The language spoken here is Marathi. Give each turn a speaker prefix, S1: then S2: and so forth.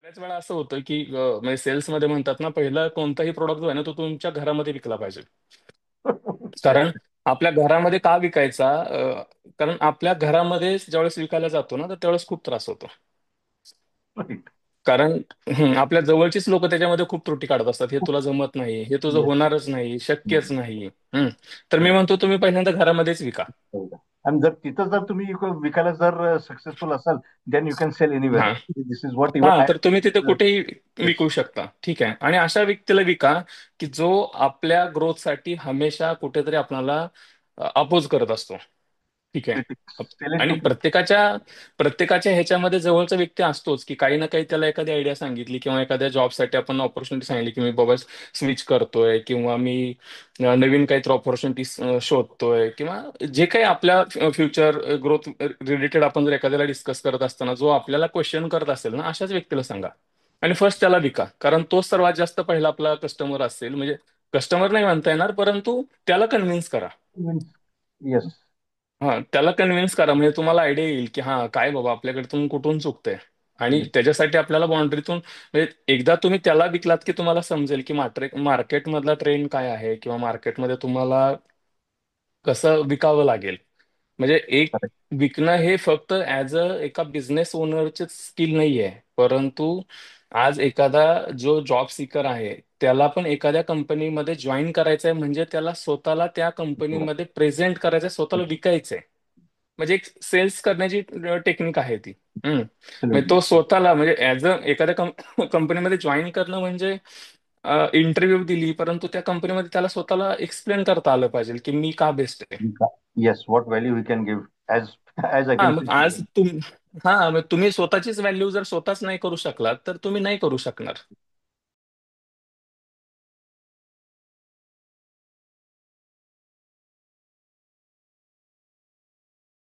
S1: बऱ्याच वेळा असं होतं की म्हणजे सेल्समध्ये म्हणतात ना, पहिला कोणताही प्रोडक्ट जो आहे ना, तो तुमच्या घरामध्ये विकला पाहिजे. कारण
S2: Correct.
S1: आपल्या घरामध्ये का विकायचा? कारण आपल्या घरामध्ये ज्यावेळेस विकायला जातो ना, तर त्यावेळेस खूप त्रास होतो.
S2: Right.
S1: कारण आपल्या जवळचीच लोक त्याच्यामध्ये खूप त्रुटी काढत असतात. हे तुला जमत नाही, हे तुझं
S2: Yes.
S1: होणारच नाही, शक्यच
S2: हम्म.
S1: नाही. तर मी
S2: Correct.
S1: म्हणतो तुम्ही पहिल्यांदा घरामध्येच विका.
S2: आणि जर तिथं जर तुम्ही विकायला जर सक्सेसफुल असाल, then you can sell anywhere.
S1: हा
S2: दिस इज व्हॉट इव्हन
S1: हा
S2: आय.
S1: तर तुम्ही तिथे कुठेही
S2: येस.
S1: विकू शकता. ठीक आहे. आणि अशा व्यक्तीला विका की जो आपल्या ग्रोथसाठी हमेशा कुठेतरी आपल्याला अपोज करत असतो. ठीक आहे.
S2: सेल इट
S1: आणि
S2: टू.
S1: प्रत्येकाच्या ह्याच्यामध्ये जवळचा व्यक्ती असतोच की काही ना काही त्याला एखादी आयडिया सांगितली किंवा एखाद्या जॉबसाठी आपण ऑपॉर्च्युनिटी सांगितली की मी बाबा स्विच करतोय किंवा मी नवीन काहीतरी ऑपॉर्च्युनिटी शोधतोय किंवा जे काही आपल्या फ्युचर ग्रोथ रिलेटेड आपण जर एखाद्याला डिस्कस करत असताना जो आपल्याला क्वेश्चन करत असेल ना, अशाच व्यक्तीला सांगा. आणि फर्स्ट त्याला विका, कारण तोच सर्वात जास्त पहिला आपला कस्टमर असेल. म्हणजे कस्टमर नाही म्हणता येणार, परंतु त्याला कन्व्हिन्स करा.
S2: येस.
S1: हा त्याला कन्व्हिन्स करा, म्हणजे तुम्हाला आयडिया येईल की हा काय बाबा आपल्याकडून कुठून चुकतंय. आणि त्याच्यासाठी आपल्याला बाउंड्रीतून म्हणजे एकदा तुम्ही त्याला विकलात की तुम्हाला समजेल की मार्केटमधला ट्रेंड काय आहे किंवा मार्केटमध्ये तुम्हाला कसं विकावं लागेल. म्हणजे एक विकणं हे फक्त ऍज अ एका बिझनेस ओनरचे स्किल नाही आहे, परंतु आज एखादा जो जॉब सीकर आहे त्याला पण एखाद्या कंपनीमध्ये जॉईन करायचंय, म्हणजे त्याला स्वतःला त्या कंपनीमध्ये प्रेझेंट करायचंय, स्वतःला विकायचंय. म्हणजे एक सेल्स करण्याची टेक्निक आहे ती. म्हणजे तो स्वतःला म्हणजे ऍज अ एखाद्या कंपनीमध्ये जॉईन करणं म्हणजे इंटरव्ह्यू दिली, परंतु त्या कंपनीमध्ये त्याला स्वतःला एक्सप्लेन करता आलं पाहिजे की मी का बेस्ट आहे.
S2: Yes, what value we can give as
S1: हा
S2: अगेन्स्ट.
S1: मग आज हा मग तुम्ही स्वतःचीच व्हॅल्यू जर स्वतःच नाही करू शकलात तर तुम्ही नाही करू शकणार.